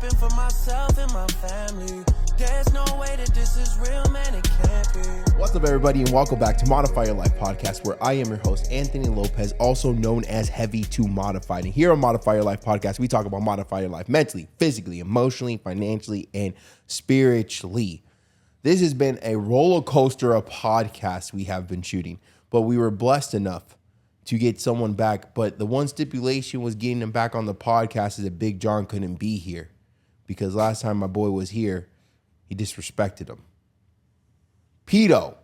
rapping for myself and my family. There's no way that this is real, man, it can't be. What's up, everybody, and welcome back to Modify Your Life Podcast, where I am your host, Anthony Lopez, also known as Heavy to Modified. And here on Modify Your Life Podcast, we talk about modify your life mentally, physically, emotionally, financially, and spiritually. This has been a roller coaster of podcasts we have been shooting, but we were blessed enough to get someone back. But the one stipulation was getting him back on the podcast is that Big John couldn't be here, because last time my boy was here, he disrespected him. Pito,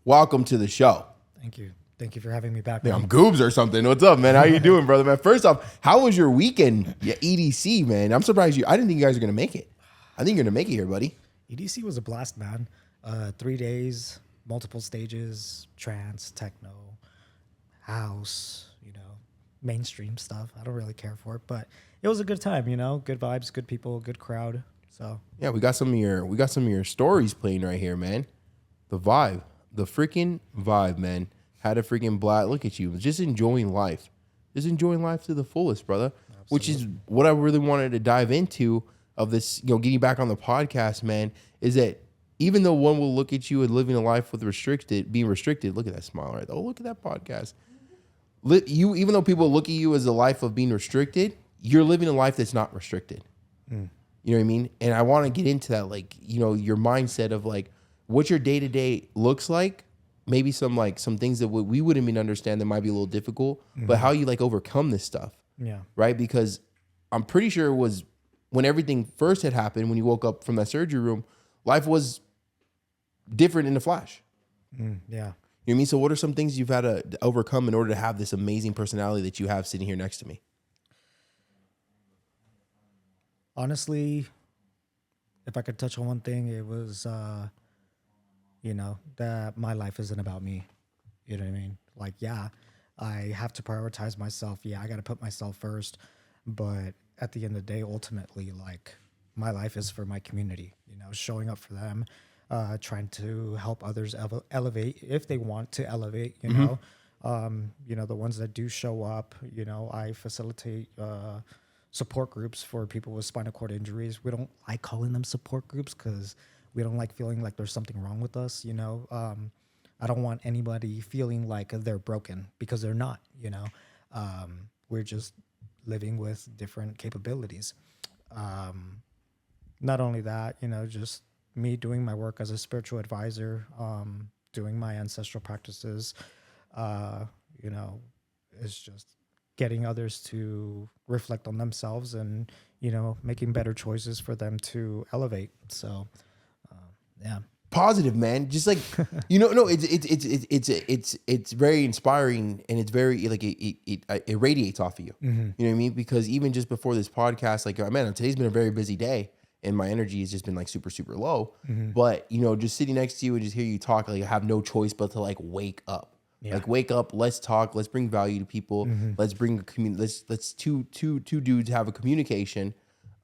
welcome to the show. Thank you. Thank you for having me back. Man, I'm Goobs or something. What's up, man? How you doing, brother, man? First off, how was your weekend? Yeah, EDC, man. I'm surprised I didn't think you guys were going to make it. I think you're going to make it here, buddy. EDC was a blast, man. 3 days, multiple stages, trance, techno, house, mainstream stuff. I don't really care for it, but it was a good time, good vibes, good people, good crowd. So yeah, we got some of your stories playing right here, man. The vibe, the freaking vibe, man. Had a freaking blast. Look at you, just enjoying life, to the fullest, brother. Absolutely. Which is what I really wanted to dive into of this, getting back on the podcast, man. Is that even though one will look at you and living a life with being restricted. Look at that smile right there. Oh, look at that podcast. Even though people look at you as a life of being restricted, you're living a life that's not restricted. Mm. You know what I mean? And I want to get into that, your mindset of what your day-to-day looks like. Maybe some things that we wouldn't even understand that might be a little difficult, but how you overcome this stuff. Yeah. Right? Because I'm pretty sure it was when everything first had happened, when you woke up from that surgery room, life was different in a flash. Yeah. You know what I mean? So what are some things you've had to overcome in order to have this amazing personality that you have sitting here next to me? Honestly, if I could touch on one thing, it was, that my life isn't about me. You know what I mean? I have to prioritize myself. Yeah, I got to put myself first. But at the end of the day, ultimately, my life is for my community, showing up for them, trying to help others elevate if they want to elevate, the ones that do show up, I facilitate, support groups for people with spinal cord injuries. We don't like calling them support groups because we don't like feeling like there's something wrong with us. I don't want anybody feeling like they're broken, because they're not. We're just living with different capabilities. Not only that, just me doing my work as a spiritual advisor, doing my ancestral practices, it's just getting others to reflect on themselves and, making better choices for them to elevate. So, yeah. Positive, man. Just it's very inspiring, and it's very it radiates off of you. Mm-hmm. You know what I mean? Because even just before this podcast, man, today's been a very busy day, and my energy has just been super, super low. Mm-hmm. But just sitting next to you and just hear you talk, I have no choice but to wake up. Yeah. Wake up, let's talk, let's bring value to people. Mm-hmm. Let's bring a community. Let's two dudes have a communication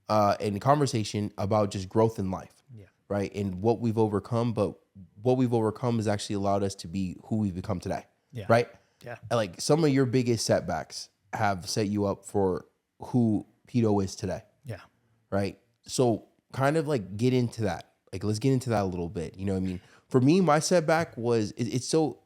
and a conversation about just growth in life. Yeah. Right. And what we've overcome, but what we've overcome has actually allowed us to be who we've become today. Yeah. Right. Yeah. And some of your biggest setbacks have set you up for who Pito is today. Yeah. Right. So kind of get into that. Let's get into that a little bit. You know what I mean? For me, my setback was, it's so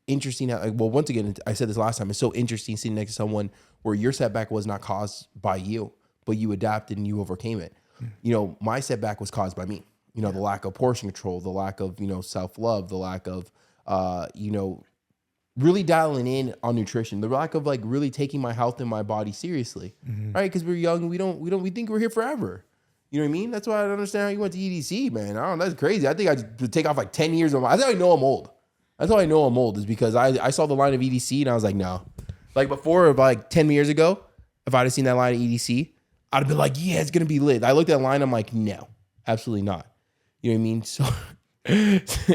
interesting how, once again, I said this last time, it's so interesting sitting next to someone where your setback was not caused by you, but you adapted and you overcame it. My setback was caused by me. The lack of portion control, the lack of, self-love, the lack of, really dialing in on nutrition, the lack of really taking my health and my body seriously, right? Because we're young, we think we're here forever. You know what I mean? That's why I don't understand how you went to EDC, man. I don't know, that's crazy. I think I would take off 10 years of my, that's how I know I'm old. That's how I know I'm old, is because I saw the line of EDC and I was like, no. Before, 10 years ago, if I'd have seen that line of EDC, I'd have been like, yeah, it's going to be lit. I looked at that line, I'm like, no, absolutely not. You know what I mean?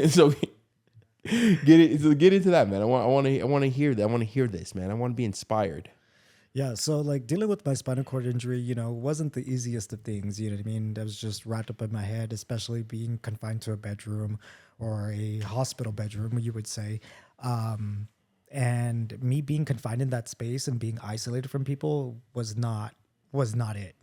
So get into that, man. I want to hear that. I want to hear this, man. I want to be inspired. Yeah, so dealing with my spinal cord injury, wasn't the easiest of things, you know what I mean? That was just wrapped up in my head, especially being confined to a bedroom or a hospital bedroom, you would say. And me being confined in that space and being isolated from people was not was not it,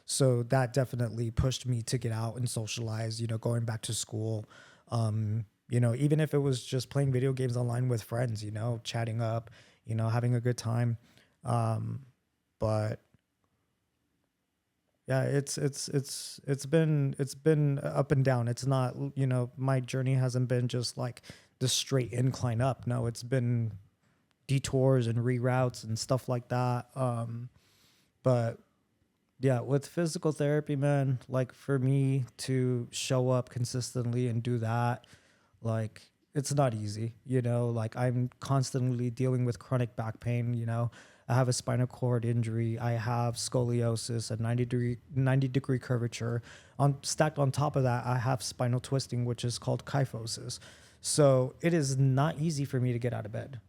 So that definitely pushed me to get out and socialize, going back to school. Even if it was just playing video games online with friends, chatting up, having a good time. But yeah, it's been up and down. It's not, my journey hasn't been just like the straight incline up. No, it's been detours and reroutes and stuff like that. But yeah, with physical therapy, man, like for me to show up consistently and do that, like it's not easy, like I'm constantly dealing with chronic back pain, I have a spinal cord injury, I have scoliosis, a 90 degree curvature. Stacked on top of that, I have spinal twisting, which is called kyphosis. So it is not easy for me to get out of bed.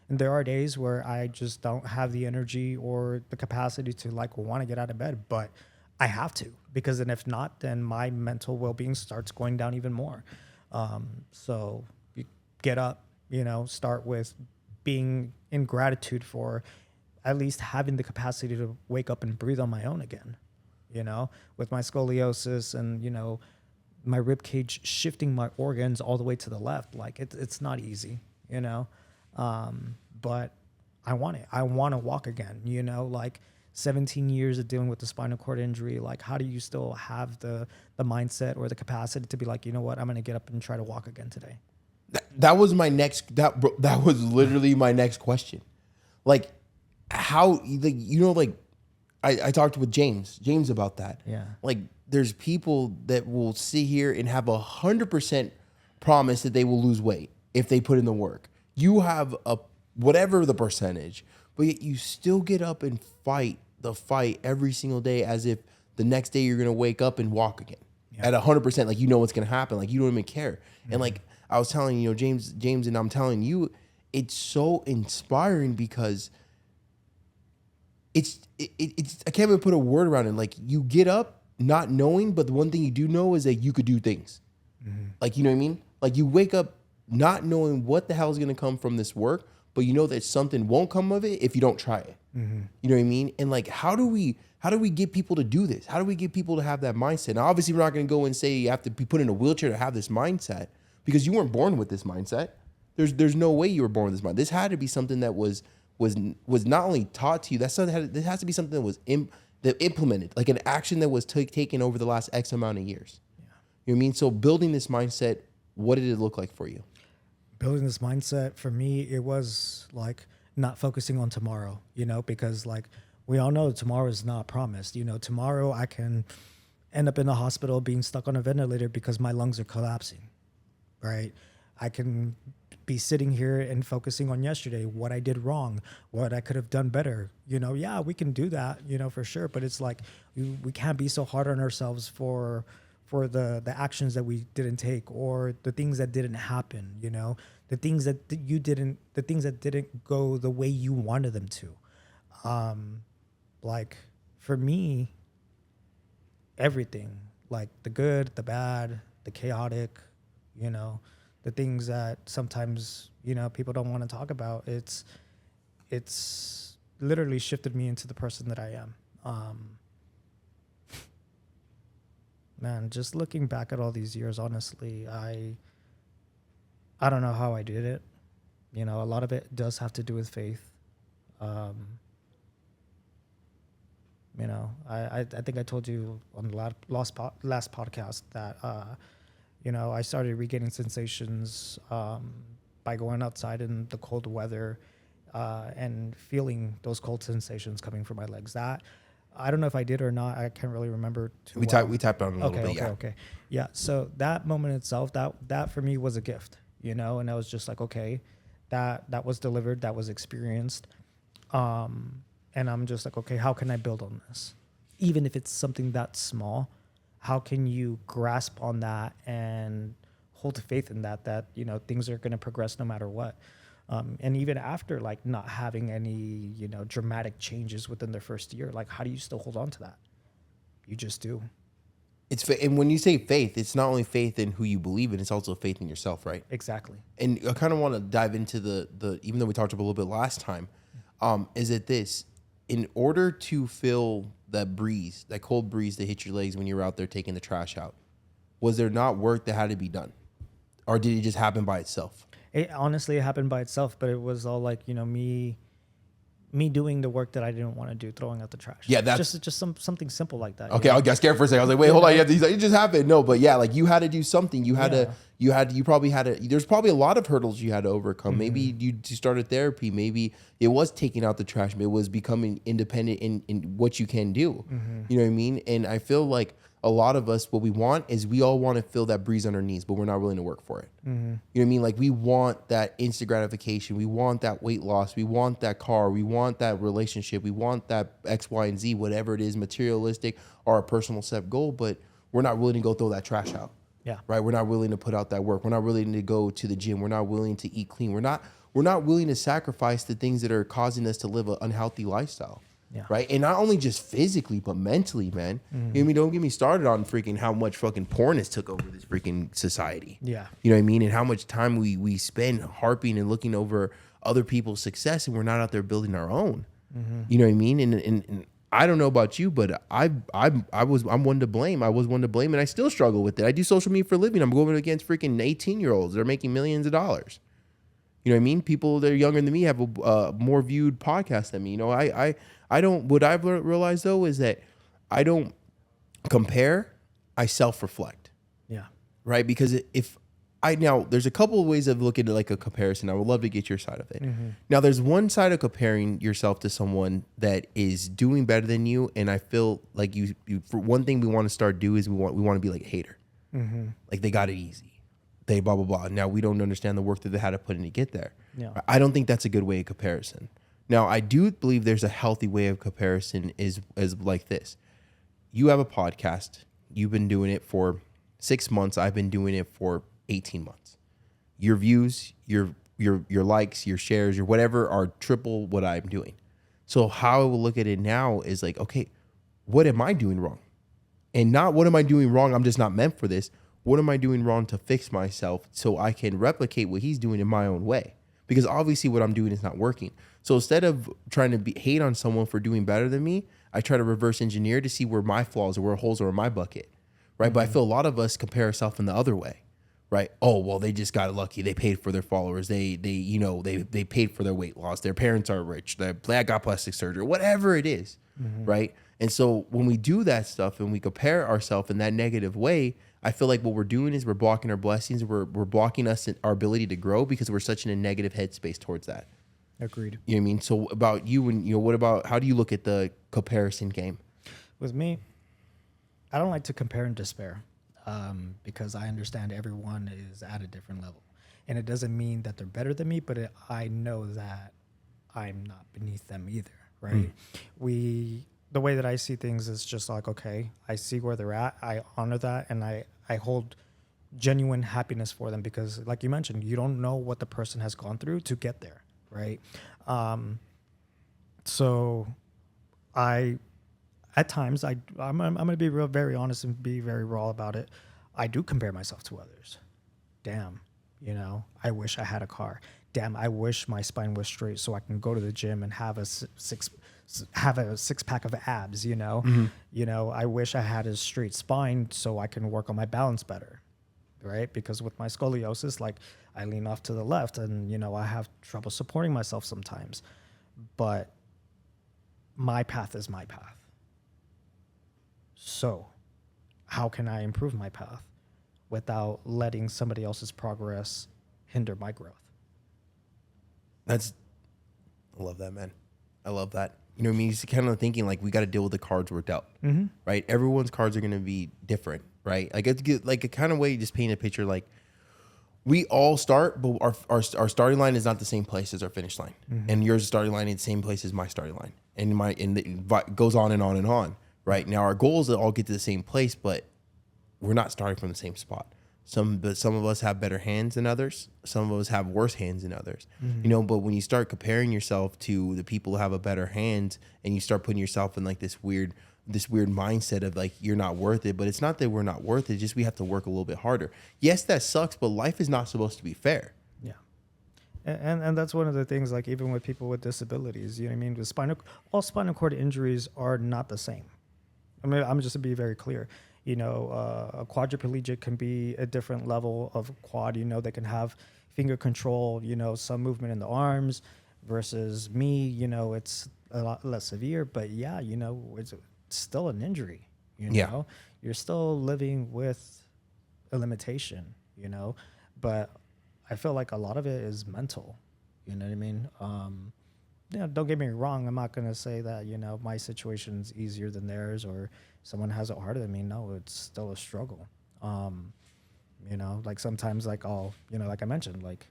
And there are days where I just don't have the energy or the capacity to like want to get out of bed, but I have to, because then if not, then my mental well-being starts going down even more. So you get up, start with being in gratitude for at least having the capacity to wake up and breathe on my own again, with my scoliosis and, my rib cage shifting my organs all the way to the left. Like it's not easy, but I want it. I want to walk again, like 17 years of dealing with the spinal cord injury. Like, how do you still have the mindset or the capacity to be like, you know what, I'm going to get up and try to walk again today? That was my next, that was literally my next question. Like how, like, I talked with James about that. Yeah. Like there's people that will sit here and have 100% promise that they will lose weight if they put in the work. You have whatever the percentage, but yet you still get up and fight the fight every single day as if the next day you're going to wake up and walk again at 100%. Like, what's going to happen. Like, you don't even care. Mm-hmm. And like I was telling James, and I'm telling you, it's so inspiring because it's I can't even put a word around it. Like, you get up not knowing, but the one thing you do know is that you could do things. Mm-hmm. Like, you know what I mean? Like, you wake up not knowing what the hell is going to come from this work, but you know that something won't come of it if you don't try it. Mm-hmm. You know what I mean? And like, how do we get people to do this? How do we get people to have that mindset? Now, obviously, we're not going to go and say you have to be put in a wheelchair to have this mindset, because you weren't born with this mindset. There's no way you were born with this mindset. This had to be something that was not only taught to you. This has to be something that was implemented, like an action that was taken over the last X amount of years. Yeah. You know what I mean? So building this mindset, what did it look like for you? Building this mindset for me, it was like not focusing on tomorrow, because like we all know tomorrow is not promised. Tomorrow I can end up in the hospital being stuck on a ventilator because my lungs are collapsing, right? I can be sitting here and focusing on yesterday, what I did wrong, what I could have done better. Yeah, we can do that, for sure. But it's like we can't be so hard on ourselves for the actions that we didn't take, or the things that didn't happen, the things that didn't go the way you wanted them to. Like for me, everything, like the good, the bad, the chaotic, the things that sometimes, people don't want to talk about. It's literally shifted me into the person that I am. Man, just looking back at all these years, honestly, I don't know how I did it. A lot of it does have to do with faith. I think I told you on the last podcast that, I started regaining sensations by going outside in the cold weather and feeling those cold sensations coming from my legs. That, I don't know if I did or not. I can't really remember too well. We tapped on it a little bit, Okay. Yeah, so that moment itself, that for me was a gift, and I was just like, okay, that was delivered, that was experienced. And I'm just like, okay, how can I build on this? Even if it's something that small, how can you grasp on that and hold faith in that things are going to progress no matter what? And even after like not having any, dramatic changes within their first year, like how do you still hold on to that? You just do. And when you say faith, it's not only faith in who you believe in, it's also faith in yourself, right? Exactly. And I kind of want to dive into the even though we talked about a little bit last time, is it this? in order to feel that breeze, that cold breeze that hit your legs when you were out there taking the trash out, was there not work that had to be done? Or did it just happen by itself? It honestly, it happened by itself, but it was all like, me doing the work that I didn't want to do, throwing out the trash. Yeah, that's just something simple like that. okay. I got scared for a second. I was like, wait, hold on. Yeah, he's like, it just happened. No, but yeah, like you had to do something. You had you probably had to, there's probably a lot of hurdles you had to overcome. Maybe you started therapy. Maybe it was taking out the trash. Maybe it was becoming independent in what you can do. You know what I mean? And I feel like a lot of us, what we want is we all want to feel that breeze on our knees, but we're not willing to work for it. You know what I mean? Like we want that instant gratification. We want that weight loss. We want that car. We want that relationship. We want that X, Y, and Z, whatever it is, materialistic or a personal set goal, but we're not willing to go throw that trash out. Yeah. Right. We're not willing to put out that work. We're not willing to go to the gym. We're not willing to eat clean. We're not willing to sacrifice the things that are causing us to live an unhealthy lifestyle. Yeah. Right. And not only just physically, but mentally, man. You know what I mean? Don't get me started on freaking how much fucking porn has took over this freaking society. Yeah. You know what I mean? And how much time we spend harping and looking over other people's success, and we're not out there building our own. You know what I mean? And I don't know about you, but I'm one to blame. I was one to blame, and I still struggle with it. I do social media for a living. I'm going against freaking 18-year-olds. They're making millions of dollars. You know what I mean? People that are younger than me have a more viewed podcast than me. You know, I don't. What I've realized though is that I don't compare. I self-reflect. Yeah. Right? Because now there's a couple of ways of looking at like a comparison. I would love to get your side of it. Now there's one side of comparing yourself to someone that is doing better than you, and I feel like you for one thing we want to start do is we want to be like a hater. Like they got it easy. They blah blah blah. Now we don't understand the work that they had to put in to get there. Yeah. I don't think that's a good way of comparison. Now I do believe there's a healthy way of comparison is like this. You have a podcast. You've been doing it for 6 months. I've been doing it for 18 months. Your views, your likes, your shares, your whatever are triple what I'm doing. So how I will look at it now is like, okay, what am I doing wrong? And not what am I doing wrong? I'm just not meant for this. What am I doing wrong to fix myself so I can replicate what he's doing in my own way? Because obviously what I'm doing is not working. So instead of trying to hate on someone for doing better than me, I try to reverse engineer to see where my flaws or where holes are in my bucket, right? But I feel a lot of us compare ourselves in the other way, right? Oh, well, they just got lucky. They paid for their followers. They paid for their weight loss. Their parents are rich. Their dad got plastic surgery, whatever it is, right? And so when we do that stuff and we compare ourselves in that negative way, I feel like what we're doing is we're blocking our blessings. We're blocking our ability to grow because we're such in a negative headspace towards that. Agreed. You know what I mean? So about you and how do you look at the comparison game? With me, I don't like to compare and despair because I understand everyone is at a different level. And it doesn't mean that they're better than me, but I know that I'm not beneath them either, right? The way that I see things is just like, okay, I see where they're at. I honor that, and I hold genuine happiness for them because, like you mentioned, you don't know what the person has gone through to get there, right? So at times, I'm going to be very honest and be very raw about it. I do compare myself to others. Damn, I wish I had a car. Damn, I wish my spine was straight so I can go to the gym and have a six pack of abs, I wish I had a straight spine so I can work on my balance better, right? Because with my scoliosis, like I lean off to the left and, I have trouble supporting myself sometimes, but my path is my path. So how can I improve my path without letting somebody else's progress hinder my growth? I love that, man. I love that. You know what I mean? You're kind of thinking like we got to deal with the cards we're dealt, right? Everyone's cards are going to be different, right? Like it's like a kind of way you just paint a picture. Like we all start, but our starting line is not the same place as our finish line, and yours starting line is the same place as my starting line, and it goes on and on and on, right? Now our goal is to all get to the same place, but we're not starting from the same spot. Some of us have better hands than others. Some of us have worse hands than others. But when you start comparing yourself to the people who have a better hand, and you start putting yourself in like this weird mindset of like you're not worth it, but it's not that we're not worth it. It's just we have to work a little bit harder. Yes, that sucks, but life is not supposed to be fair. Yeah, And that's one of the things, like even with people with disabilities, you know what I mean? With all spinal cord injuries are not the same. I mean, I'm just to be very clear. You know, a quadriplegic can be a different level of quad. You know, they can have finger control. You know, some movement in the arms. Versus me, you know, it's a lot less severe. But yeah, you know, it's still an injury. You Yeah. know, you're still living with a limitation. You know, but I feel like a lot of it is mental. You know what I mean? You know, don't get me wrong. I'm not gonna say that, you know, my situation's easier than theirs or someone has it harder than me. No, it's still a struggle. You know, like sometimes, like you know, like I mentioned, like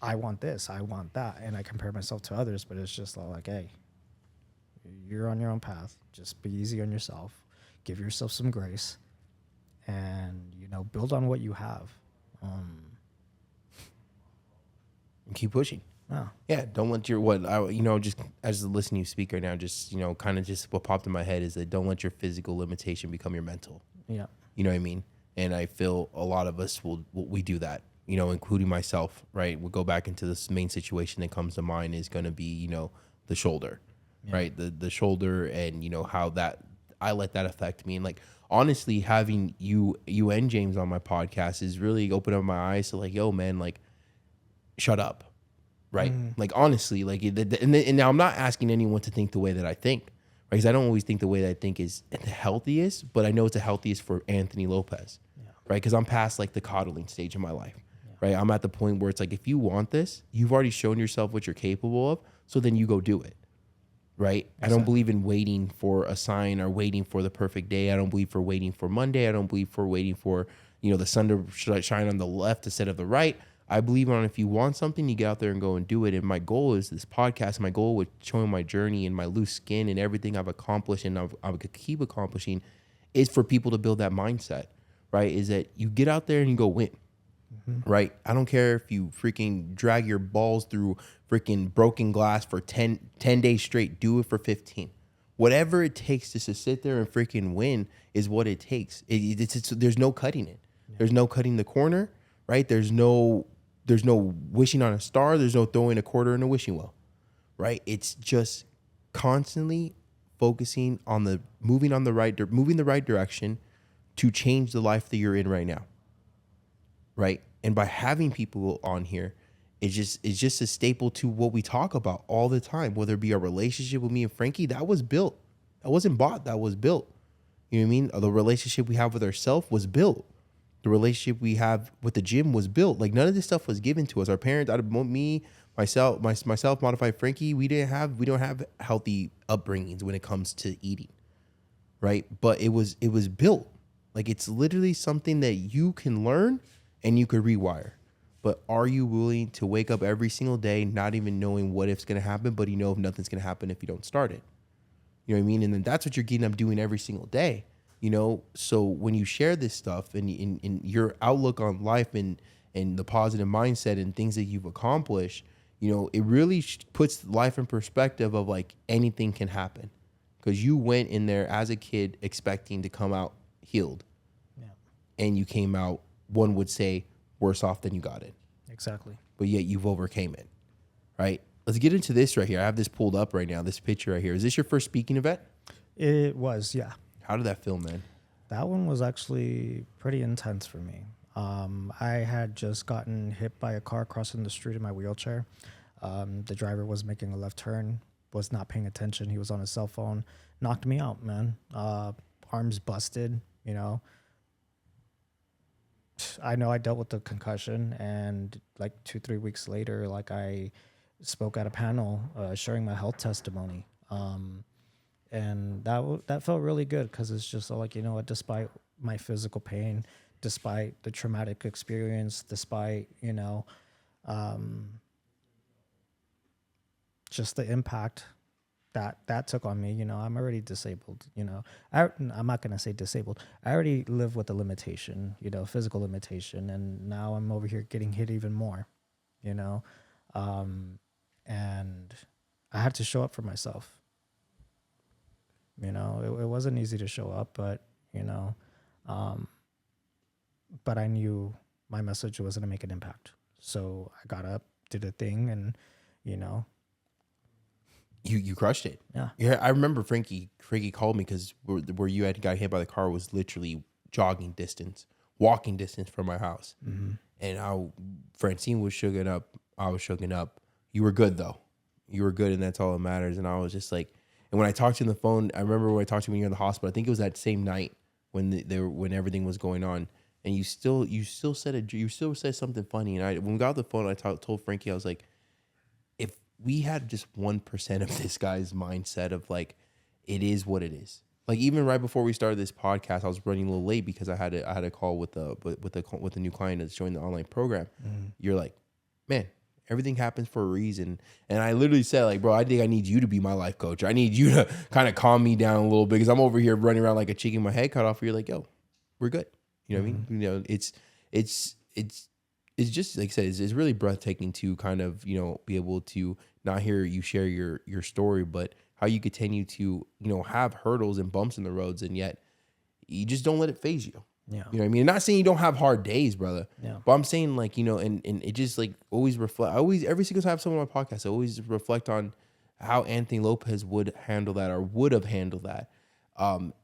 I want this, I want that, and I compare myself to others. But it's just like, hey, you're on your own path. Just be easy on yourself. Give yourself some grace, and you know, build on what you have. And keep pushing. Oh, Yeah, don't let your just as the listening you speak right now, just kind of just what popped in my head is that don't let your physical limitation become your mental. yeah, You know what I mean? And I feel a lot of us we do that. You know, including myself. Right? We'll go back into this main situation that comes to mind is going to be the shoulder, right? The shoulder, and how that I let that affect me. And like honestly, having you and James on my podcast is really opened up my eyes to like, yo, man, like shut up. Right. Like, honestly, like, and now I'm not asking anyone to think the way that I think, right? Because I don't always think the way that I think is the healthiest, but I know it's the healthiest for Anthony Lopez, right? Because I'm past like the coddling stage of my life, right? I'm at the point where it's like, if you want this, you've already shown yourself what you're capable of. So then you go do it. Right. Exactly. I don't believe in waiting for a sign or waiting for the perfect day. I don't believe for waiting for Monday. I don't believe for waiting for, the sun to shine on the left instead of the right. I believe on if you want something, you get out there and go and do it. And my goal is this podcast, my goal with showing my journey and my loose skin and everything I've accomplished and I could keep accomplishing is for people to build that mindset, right? Is that you get out there and you go win, right? I don't care if you freaking drag your balls through freaking broken glass for 10 days straight. Do it for 15. Whatever it takes just to sit there and freaking win is what it takes. There's no cutting it. There's no cutting the corner, right? There's no wishing on a star. There's no throwing a quarter in a wishing well, right? It's just constantly focusing on moving the right direction to change the life that you're in right now, right? And by having people on here, it's just a staple to what we talk about all the time. Whether it be our relationship with me and Frankie, that was built. That wasn't bought. That was built. You know what I mean? The relationship we have with ourselves was built. The relationship we have with the gym was built. Like none of this stuff was given to us. Our parents, myself, modified Frankie, we don't have healthy upbringings when it comes to eating, right? But it was built. Like it's literally something that you can learn and you could rewire. But are you willing to wake up every single day not even knowing what if's going to happen, but if nothing's going to happen if you don't start it? You know what I mean? And then that's what you're getting up doing every single day. So when you share this stuff and your outlook on life and the positive mindset and things that you've accomplished, it really puts life in perspective of like anything can happen because you went in there as a kid expecting to come out healed. Yeah. And you came out, one would say, worse off than you got it. exactly. But yet you've overcame it, right? Let's get into this right here. I have this pulled up right now, this picture right here. Is this your first speaking event? It was, yeah. How did that feel, man? That one was actually pretty intense for me. I had just gotten hit by a car crossing the street in my wheelchair. The driver was making a left turn, was not paying attention. He was on his cell phone, knocked me out, man. Arms busted, I know I dealt with the concussion, and like 2-3 weeks later, like I spoke at a panel sharing my health testimony. And that felt really good because it's just like, despite my physical pain, despite the traumatic experience, despite, just the impact that took on me, I'm already disabled, I'm not going to say disabled. I already live with a limitation, physical limitation. And now I'm over here getting hit even more, and I had to show up for myself. It wasn't easy to show up, but I knew my message was going to make an impact. So I got up did a thing, and you know, You crushed it. Yeah. Yeah. I remember Frankie called me because where you had got hit by the car was literally walking distance from my house. And how Francine was shooken up. I was shooken up. You were good though. You were good, and that's all that matters. And I was just like, and when I talked to you on the phone, I remember when I talked to you when you were in the hospital. I think it was that same night when when everything was going on, and you still said something funny. And when we got off the phone, I told Frankie, I was like, if we had just 1% of this guy's mindset of like, it is what it is. Like even right before we started this podcast, I was running a little late because I had a call with a new client that's joined the online program. You're like, man, everything happens for a reason. And I literally said like, bro, I think I need you to be my life coach. I need you to kind of calm me down a little bit because I'm over here running around like a chicken, my head cut off. You're like, yo, we're good. You know what I mean? You know, it's just like I said, it's really breathtaking to kind of, you know, be able to not hear you share your story, but how you continue to, you know, have hurdles and bumps in the roads, and yet you just don't let it phase you. Yeah. You know what I mean? I'm not saying you don't have hard days, brother. Yeah. But I'm saying like, you know, and it just like always reflect. Every single time I have someone on my podcast, I always reflect on how Anthony Lopez would handle that or would have handled that.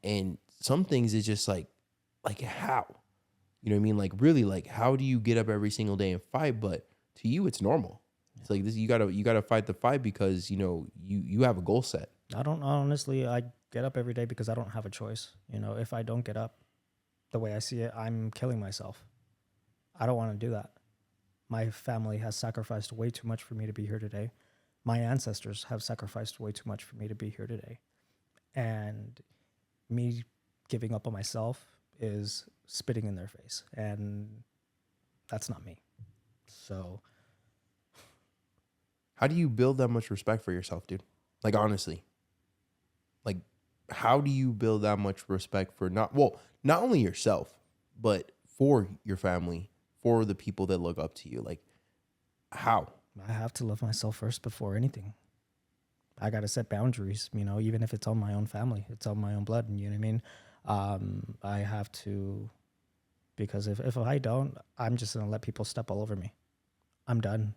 And some things is just like how, you know what I mean? Like really, like how do you get up every single day and fight? But to you, it's normal. It's like this. You gotta fight the fight because you know you have a goal set. I don't honestly. I get up every day because I don't have a choice. You know, if I don't get up, the way I see it, I'm killing myself. I don't want to do that. My family has sacrificed way too much for me to be here today. My ancestors have sacrificed way too much for me to be here today. And me giving up on myself is spitting in their face. And that's not me. So How do you build that much respect for yourself, dude? Like honestly. Like how do you build that much respect for not only yourself, but for your family, for the people that look up to you? Like how? I have to love myself first before anything. I got to set boundaries, you know, even if it's on my own family, it's on my own blood. You know what I mean? I have to, because if I don't, I'm just going to let people step all over me. I'm done.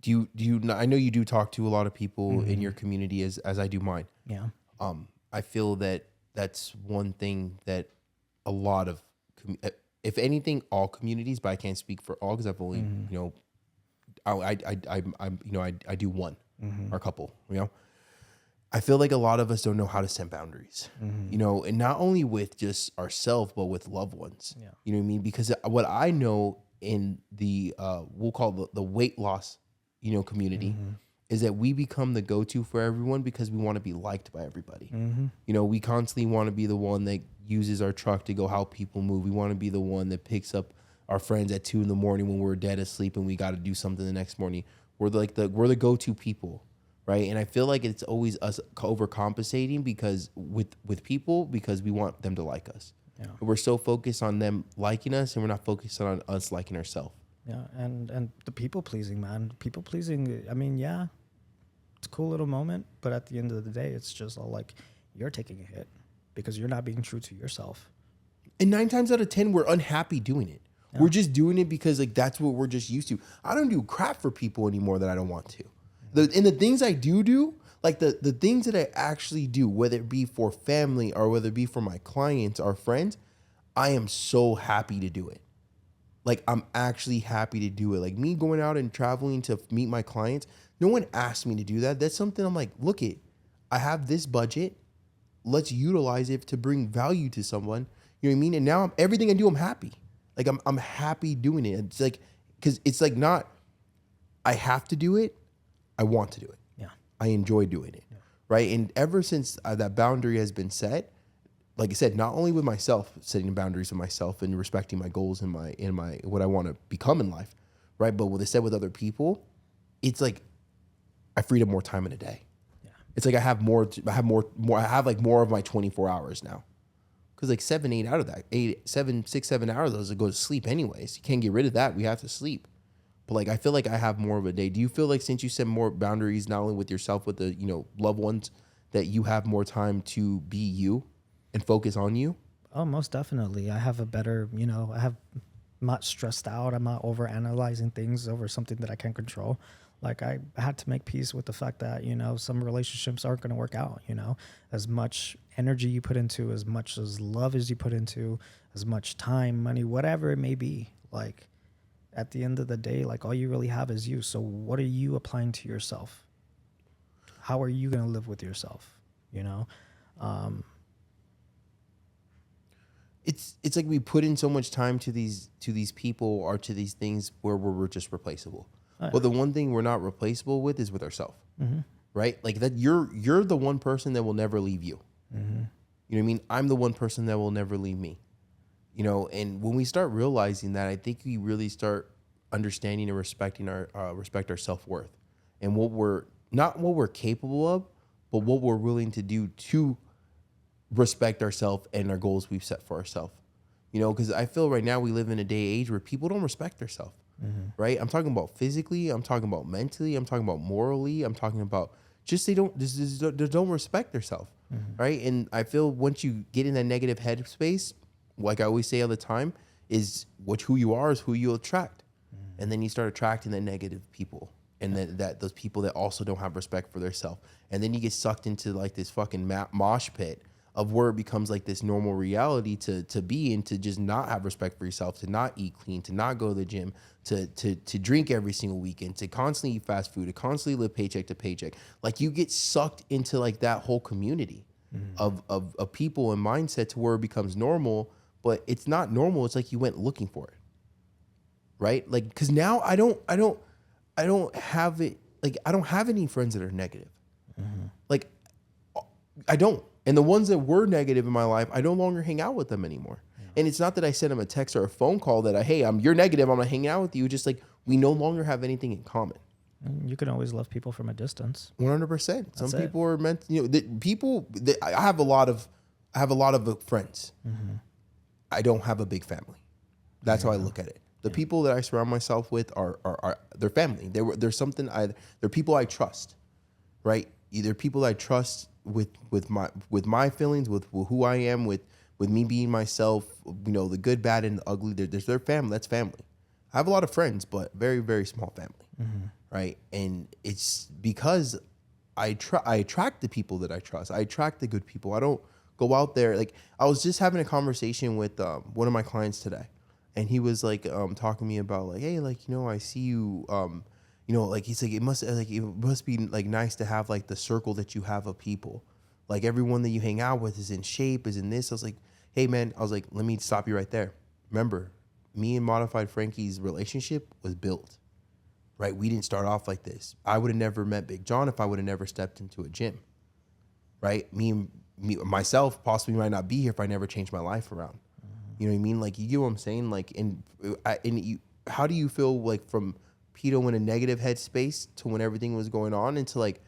Do you I know you do talk to a lot of people in your community as I do mine. Yeah. I feel that that's one thing that a lot of, if anything, all communities, but I can't speak for all because I've only, you know, I do one or a couple, you know. I feel like a lot of us don't know how to set boundaries, you know, and not only with just ourselves, but with loved ones. Yeah. You know what I mean? Because what I know in the, we'll call the weight loss, you know, community is that we become the go-to for everyone because we want to be liked by everybody. You know, we constantly want to be the one that uses our truck to go help people move. We want to be the one that picks up our friends at 2 a.m. when we're dead asleep and we got to do something the next morning. We're the go-to people, right? And I feel like it's always us overcompensating because with people because we want them to like us. Yeah. We're so focused on them liking us and we're not focused on us liking ourselves. Yeah. And the people pleasing, man. People pleasing, I mean, yeah, it's a cool little moment, but at the end of the day, it's just all like you're taking a hit because you're not being true to yourself. And 9 times out of 10, we're unhappy doing it. Yeah. We're just doing it because like that's what we're just used to. I don't do crap for people anymore that I don't want to. And the things I do, like the things that I actually do, whether it be for family or whether it be for my clients or friends, I am so happy to do it. Like I'm actually happy to do it. Like me going out and traveling to meet my clients, no one asked me to do that. That's something I'm like, look it, I have this budget. Let's utilize it to bring value to someone. You know what I mean? And now everything I do, I'm happy. Like I'm happy doing it. It's like, cause it's like not, I have to do it. I want to do it. Yeah. I enjoy doing it. Yeah. Right. And ever since that boundary has been set, like I said, not only with myself, setting boundaries with myself and respecting my goals and my what I want to become in life, right? But what I said with other people, it's like I freed up more time in a day. Yeah. It's like I have more like more of my 24 hours now. Cause like 7 hours of those go to sleep anyways. You can't get rid of that. We have to sleep. But like I feel like I have more of a day. Do you feel like since you set more boundaries, not only with yourself, with the, you know, loved ones, that you have more time to be you and focus on you? Oh, most definitely. I have a better, you know, I have not stressed out. I'm not over analyzing things over something that I can't control. Like I had to make peace with the fact that, you know, some relationships aren't going to work out, you know, as much energy you put into, as much as love as you put into, as much time, money, whatever it may be. Like at the end of the day, like all you really have is you. So what are you applying to yourself? How are you going to live with yourself? You know? It's like we put in so much time to these people or to these things where we're just replaceable. Well, the one thing we're not replaceable with is with ourselves, right? Like that you're the one person that will never leave you. You know what I mean? I'm the one person that will never leave me. You know, and when we start realizing that, I think we really start understanding and respecting our self-worth and what we're capable of, but what we're willing to do to respect ourselves and our goals we've set for ourselves. You know, because I feel right now we live in a day age where people don't respect themselves. Right? I'm talking about physically, I'm talking about mentally, I'm talking about morally, I'm talking about just they don't respect themselves. Right? And I feel once you get in that negative headspace, like I always say all the time, is who you are is who you attract. And then you start attracting the negative people. And then those people that also don't have respect for themselves. And then you get sucked into like this fucking mosh pit of where it becomes like this normal reality to be and to just not have respect for yourself, to not eat clean, to not go to the gym, to drink every single weekend, to constantly eat fast food, to constantly live paycheck to paycheck. Like you get sucked into like that whole community of people and mindset to where it becomes normal, but it's not normal. It's like you went looking for it. Right? Like, because now I don't have it. Like, I don't have any friends that are negative. Like, I don't. And the ones that were negative in my life, I no longer hang out with them anymore. And it's not that I send them a text or a phone call that you're negative, I'm gonna hang out with you. Just like we no longer have anything in common. You can always love people from a distance. 100%. Some people are meant, you know, I have a lot of friends. I don't have a big family. That's how I look at it. The people that I surround myself with are they're family. They're people I trust, right? Either people I trust with my feelings, with who I am, with me being myself, you know, the good, bad, and the ugly. There's their family. That's family. I have a lot of friends, but very, very small family, right? And it's because I attract the people that I trust. I attract the good people. I don't go out there. Like I was just having a conversation with one of my clients today. And he was like talking to me about like, hey, like, you know, I see you, you know, like he's like, it must be like nice to have like the circle that you have of people. Like everyone that you hang out with is in shape, is in this. I was like, hey man, I was like, let me stop you right there. Remember, me and Modified Frankie's relationship was built, right? We didn't start off like this. I would have never met Big John if I would have never stepped into a gym, right? Myself possibly might not be here if I never changed my life around. You know what I mean? Like, you get what I'm saying? Like, how do you feel like from Pito in a negative headspace to when everything was going on into like,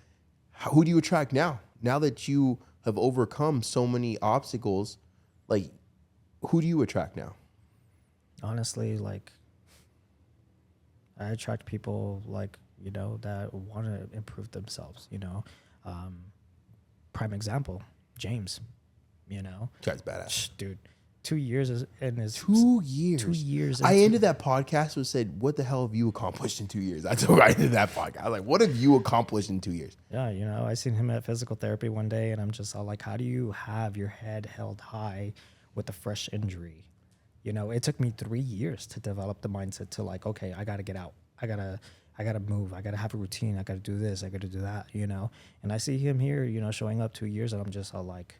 who do you attract now? Now that you have overcome so many obstacles, like, who do you attract now? Honestly, like, I attract people like, you know, that want to improve themselves, you know. Prime example, James, you know. Guy's badass. Dude. 2 years in his 2 years. 2 years. I ended that podcast and said, "What the hell have you accomplished in 2 years?" That's what I ended that podcast. I was like, "What have you accomplished in 2 years?" Yeah, you know, I seen him at physical therapy one day, and I'm just all like, "How do you have your head held high with a fresh injury?" You know, it took me 3 years to develop the mindset to like, okay, I got to get out. I gotta move. I gotta have a routine. I gotta do this. I gotta do that. You know, and I see him here, you know, showing up 2 years, and I'm just all like.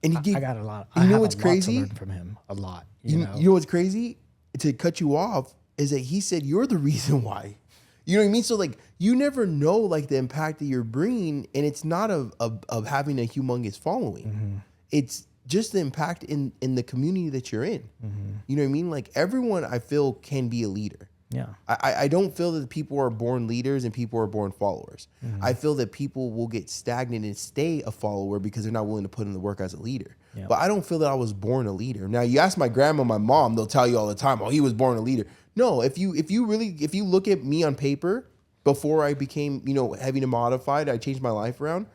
And I got a lot. You know what's crazy? To learn from him a lot. You know what's crazy? To cut you off is that he said you're the reason why. You know what I mean? So like you never know like the impact that you're bringing, and it's not of having a humongous following. It's just the impact in the community that you're in. You know what I mean? Like everyone I feel can be a leader. Yeah. I don't feel that people are born leaders and people are born followers. I feel that people will get stagnant and stay a follower because they're not willing to put in the work as a leader. Yeah. But I don't feel that I was born a leader. Now you ask my grandma, my mom, they'll tell you all the time, "Oh, he was born a leader." No, if you look at me on paper before I became, you know, heavy to modified, I changed my life around,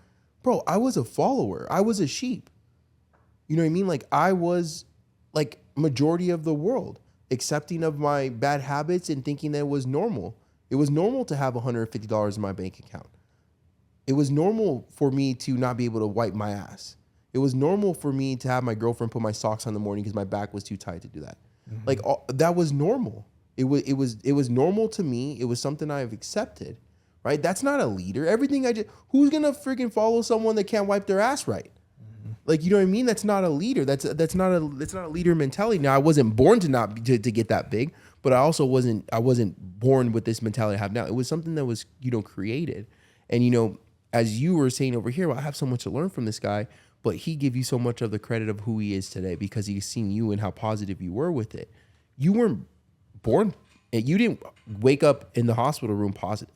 bro, I was a follower. I was a sheep. You know what I mean? Like I was like majority of the world. accepting of my bad habits and thinking that it was normal. It was normal to have $150 in my bank account. It was normal for me to not be able to wipe my ass. It was normal for me to have my girlfriend put my socks on in the morning because my back was too tight to do that. Like that was normal. It was normal to me. It was something I've accepted, right? That's not a leader. Everything who's gonna freaking follow someone that can't wipe their ass right? Like, you know what I mean? That's not a leader. That's not a leader mentality. Now, I wasn't born to get that big, but I also wasn't born with this mentality I have now. It was something that was, created. And, as you were saying over here, well, I have so much to learn from this guy, but he gave you so much of the credit of who he is today because he's seen you and how positive you were with it. You weren't born, you didn't wake up in the hospital room positive.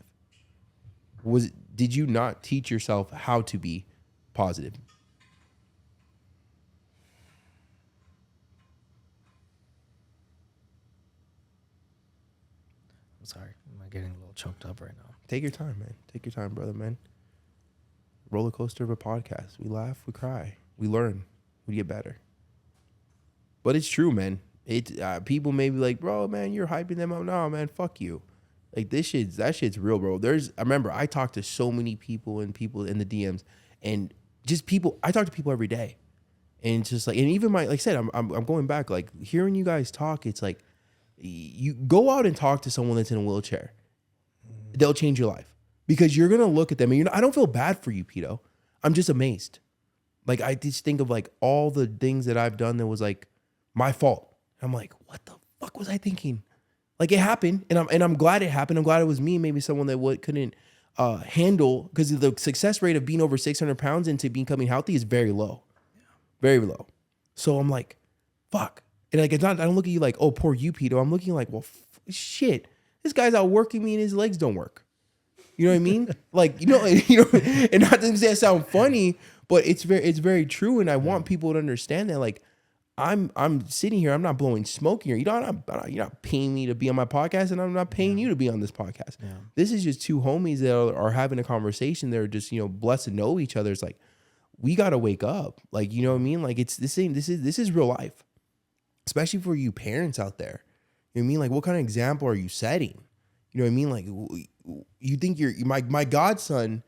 Did you not teach yourself how to be positive? I'm sorry. I'm getting a little choked up right now. Take your time, man. Take your time, brother, man. Roller coaster of a podcast. We laugh, we cry, we learn, we get better. But it's true, man. People may be like, bro, man, you're hyping them up. No, man, fuck you. Like that shit's real, bro. I remember I talked to so many people in the DMs and just people. I talk to people every day, and it's just like, and even like I said, I'm going back, like hearing you guys talk. It's like you go out and talk to someone that's in a wheelchair. They'll change your life because you're gonna look at them and I don't feel bad for you, Pito. I'm just amazed. Like I just think of like all the things that I've done that was like my fault. I'm like, what the fuck was I thinking? Like it happened, and I'm glad it happened. I'm glad it was me, maybe someone that couldn't handle, because the success rate of being over 600 pounds into becoming healthy is very low, very low. So I'm like, fuck, and like it's not. I don't look at you like, oh, poor you, Pito. I'm looking like, well, shit, this guy's out working me and his legs don't work. You know what I mean? Like and not to say it sound funny, but it's very true, and I want people to understand that, like. I'm sitting here. I'm not blowing smoke here. You're not paying me to be on my podcast, and I'm not paying you to be on this podcast. Yeah. This is just two homies that are having a conversation. They're just blessed to know each other. It's like we gotta wake up. Like you know what I mean? Like it's the same. This is real life, especially for you parents out there. You know what I mean? Like what kind of example are you setting? You know what I mean? Like you think my godson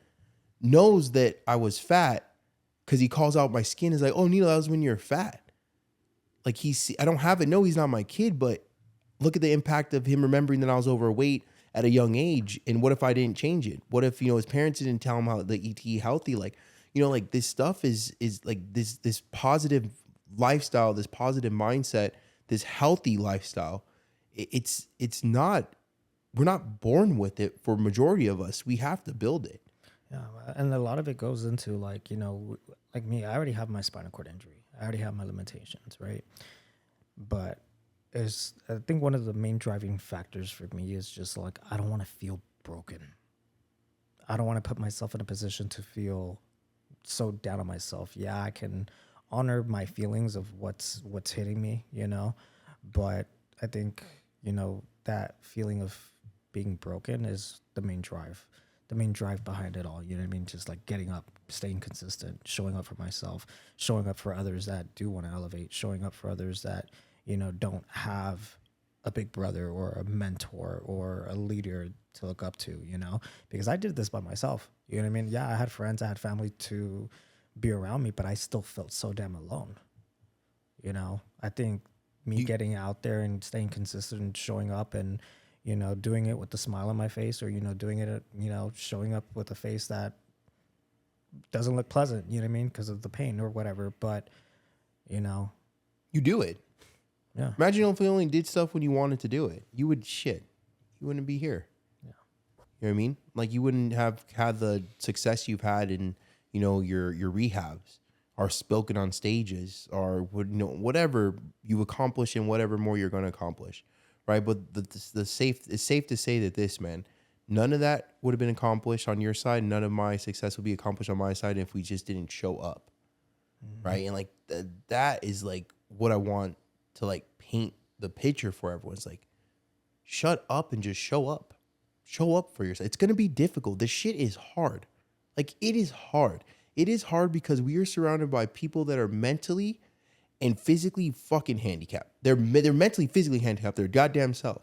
knows that I was fat because he calls out my skin. Is like, oh, Neil, that was when you're fat. Like I don't have it. No, he's not my kid, but look at the impact of him remembering that I was overweight at a young age. And what if I didn't change it? What if, his parents didn't tell him how to eat healthy? Like, like this stuff is like this positive lifestyle, this positive mindset, this healthy lifestyle. It's not, we're not born with it for majority of us. We have to build it. Yeah. And a lot of it goes into like, like me, I already have my spinal cord injury. I already have my limitations, right? But I think one of the main driving factors for me is just like, I don't want to feel broken. I don't want to put myself in a position to feel so down on myself. Yeah, I can honor my feelings of what's hitting me, but I think, that feeling of being broken is the main drive behind it all. You know what I mean? Just like getting up, staying consistent, showing up for myself, showing up for others that do want to elevate, showing up for others that, don't have a big brother or a mentor or a leader to look up to, because I did this by myself. You know what I mean? Yeah, I had friends, I had family to be around me, but I still felt so damn alone. I think me getting out there and staying consistent and showing up and, doing it with a smile on my face, or, doing it, showing up with a face that doesn't look pleasant, you know what I mean? Because of the pain or whatever. But, you do it. Yeah. Imagine if you only did stuff when you wanted to do it. You would shit. You wouldn't be here. Yeah. You know what I mean? Like you wouldn't have had the success you've had in, your rehabs or spoken on stages or whatever you accomplish and whatever more you're going to accomplish. Right, but it's safe to say that this, man, none of that would have been accomplished on your side. None of my success would be accomplished on my side if we just didn't show up, right? And like that is like what I want to like paint the picture for everyone. It's like, shut up and just show up for yourself. It's gonna be difficult. This shit is hard. Like it is hard. It is hard because we are surrounded by people that are mentally and physically fucking handicapped. They're mentally, physically handicapped. Their goddamn self,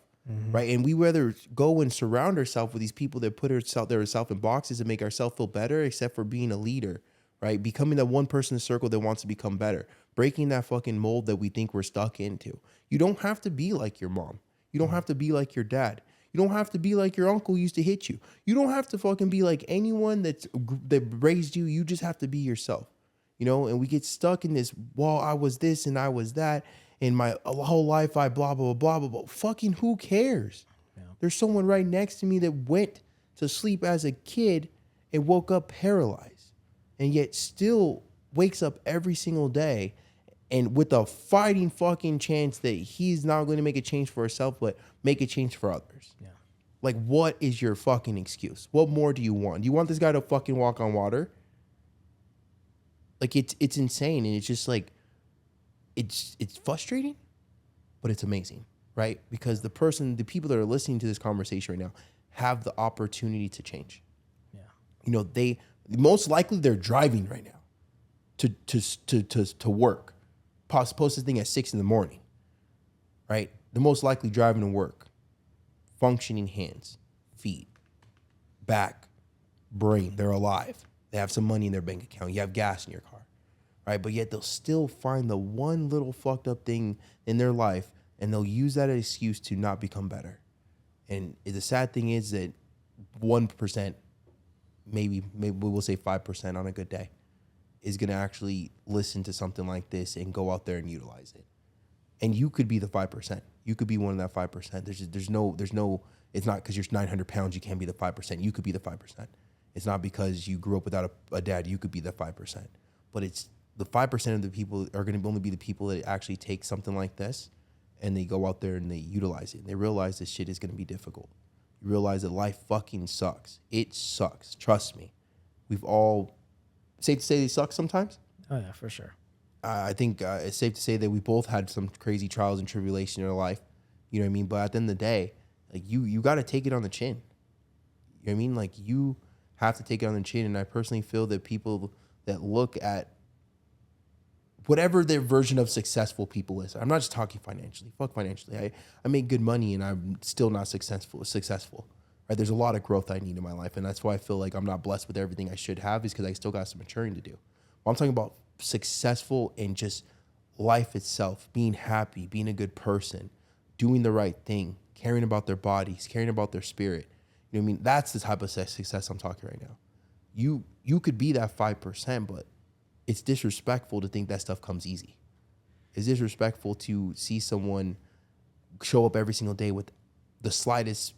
right? And we rather go and surround ourselves with these people that put ourselves in boxes and make ourselves feel better, except for being a leader, right? Becoming that one person in the circle that wants to become better, breaking that fucking mold that we think we're stuck into. You don't have to be like your mom. You don't have to be like your dad. You don't have to be like your uncle used to hit you. You don't have to fucking be like anyone that raised you. You just have to be yourself, you know? And we get stuck in this, well, I was this and I was that. And my whole life, I blah, blah, blah, blah, blah. Fucking who cares? Yeah. There's someone right next to me that went to sleep as a kid and woke up paralyzed and yet still wakes up every single day and with a fighting fucking chance that he's not going to make a change for himself, but make a change for others. Yeah. Like, what is your fucking excuse? What more do you want? Do you want this guy to fucking walk on water? Like, it's insane. And it's just like, it's frustrating, but it's amazing, right? Because the people that are listening to this conversation right now have the opportunity to change. Yeah. You know, most likely they're driving right now to work. Post this thing at 6 a.m, right? They're most likely driving to work, functioning hands, feet, back, brain. They're alive. They have some money in their bank account. You have gas in your car, right? But yet they'll still find the one little fucked up thing in their life, and they'll use that as an excuse to not become better. And the sad thing is that 1%, maybe we'll say 5% on a good day, is going to actually listen to something like this and go out there and utilize it. And you could be the 5%. You could be one of that 5%. There's no, it's not because you're 900 pounds, you can't be the 5%. You could be the 5%. It's not because you grew up without a dad, you could be the 5%. But it's the 5% of the people are going to only be the people that actually take something like this and they go out there and they utilize it. And they realize this shit is going to be difficult. You realize that life fucking sucks. It sucks. Trust me. We've all, safe to say they suck sometimes? Oh, yeah, for sure. I think it's safe to say that we both had some crazy trials and tribulation in our life. You know what I mean? But at the end of the day, like you got to take it on the chin. You know what I mean? Like you have to take it on the chin. And I personally feel that people that look at whatever their version of successful people is, I'm not just talking financially. Fuck financially. I make good money and I'm still not successful. Right? There's a lot of growth I need in my life. And that's why I feel like I'm not blessed with everything I should have, is because I still got some maturing to do. Well, I'm talking about successful in just life itself, being happy, being a good person, doing the right thing, caring about their bodies, caring about their spirit. You know what I mean? That's the type of success I'm talking right now. You could be that 5%, but it's disrespectful to think that stuff comes easy. It's disrespectful to see someone show up every single day with the slightest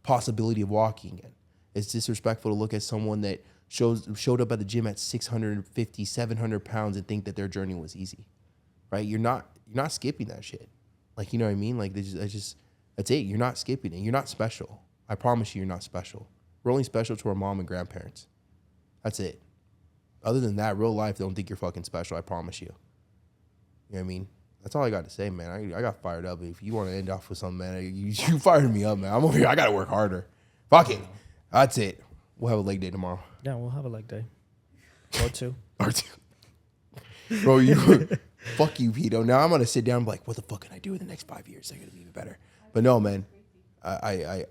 possibility of walking again. It's disrespectful to look at someone that showed up at the gym at 650, 700 pounds and think that their journey was easy, right? You're not skipping that shit. Like, you know what I mean? Like, that's it. You're not skipping it. You're not special. I promise you're not special. We're only special to our mom and grandparents. That's it. Other than that, real life, don't think you're fucking special. I promise you. You know what I mean? That's all I got to say, man. I got fired up. If you want to end off with something, man, you fired me up, man. I'm over here. I got to work harder. Fuck it. That's it. We'll have a leg day tomorrow. Yeah, we'll have a leg day. Or two. Bro, fuck you, Pito. Now I'm going to sit down and be like, what the fuck can I do in the next 5 years? I'm going to be even better. But no, man. I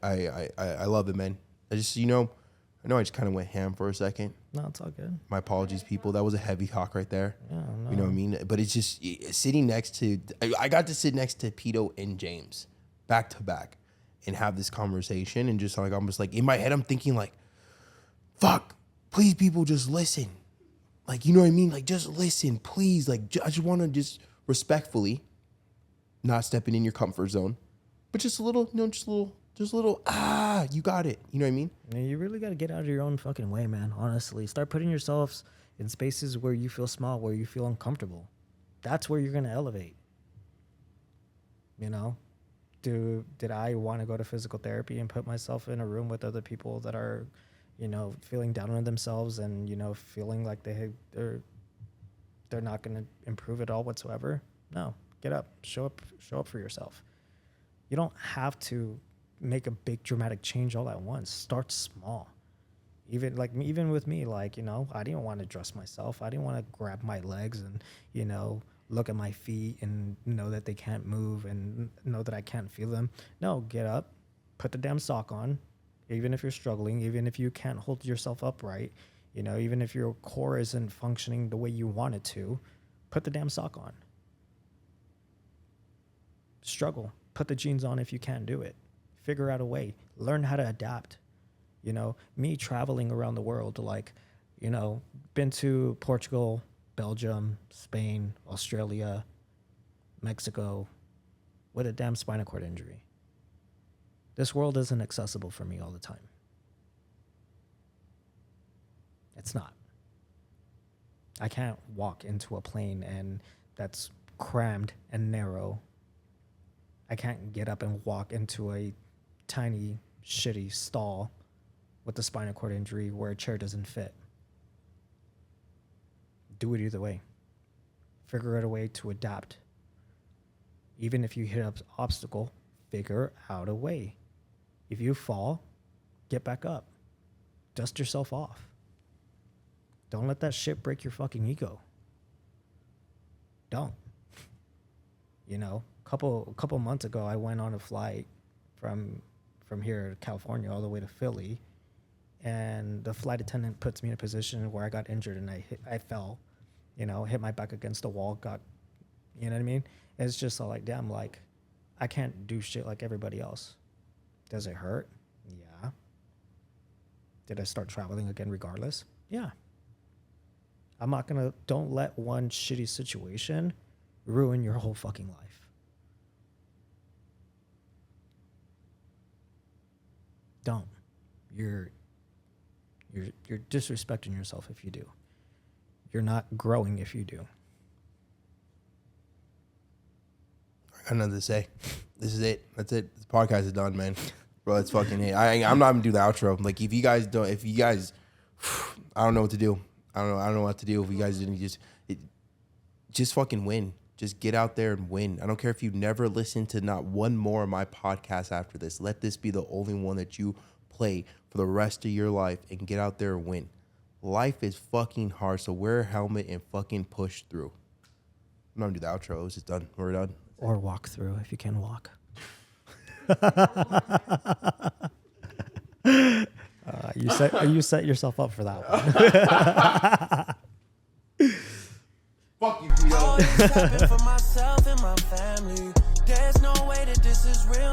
love it, man. I know I just kind of went ham for a second. No, it's all good. My apologies, people. That was a heavy talk right there. Yeah, no. You know what I mean? But it's just sitting next to, I got to sit next to Pito and James back to back and have this conversation. And just like, I'm just like, in my head, I'm thinking like, fuck, please, people, just listen. Like, you know what I mean? Like, just listen, please. Like, I just want to just respectfully, not stepping in your comfort zone, but just a little, you got it. You know what I mean? Man, you really got to get out of your own fucking way, man. Honestly, start putting yourselves in spaces where you feel small, where you feel uncomfortable. That's where you're going to elevate. You know? Did I want to go to physical therapy and put myself in a room with other people that are, you know, feeling down on themselves and, you know, feeling like they're not going to improve at all whatsoever? No. Get up. Show up for yourself. You don't have to make a big dramatic change all at once. Start small. Even with me, like, you know, I didn't want to dress myself. I didn't want to grab my legs and, you know, look at my feet and know that they can't move and know that I can't feel them. No, get up, put the damn sock on, even if you're struggling, even if you can't hold yourself upright, you know, even if your core isn't functioning the way you want it to, put the damn sock on. Struggle. Put the jeans on if you can't do it. Figure out a way. Learn how to adapt. You know, me traveling around the world, like, you know, been to Portugal, Belgium, Spain, Australia, Mexico, with a damn spinal cord injury. This world isn't accessible for me all the time. It's not. I can't walk into a plane and that's crammed and narrow. I can't get up and walk into a tiny, shitty stall with a spinal cord injury where a chair doesn't fit. Do it either way. Figure out a way to adapt. Even if you hit an obstacle, figure out a way. If you fall, get back up. Dust yourself off. Don't let that shit break your fucking ego. Don't. You know, a couple months ago, I went on a flight from here to California all the way to Philly, and the flight attendant puts me in a position where I got injured and I fell, you know, hit my back against the wall, you know what I mean? It's just all like, damn, like, I can't do shit like everybody else. Does it hurt? Yeah. Did I start traveling again regardless? Yeah. Don't let one shitty situation ruin your whole fucking life. Don't. You're disrespecting yourself if you do. You're not growing if you do. I got nothing to say. This is it. That's it. This podcast is done, man. Bro, it's fucking it. I'm not gonna do the outro. Like, if you guys, I don't know what to do. I don't know what to do if you guys didn't just fucking win. Just get out there and win. I don't care if you never listen to not one more of my podcasts after this. Let this be the only one that you play for the rest of your life, and get out there and win. Life is fucking hard, so wear a helmet and fucking push through. I'm not gonna do the outro. It's just done. We're done. Or walk through if you can walk. You set yourself up for that one. Fuck you, Theo. All this happened for myself and my family. There's no way that this is real.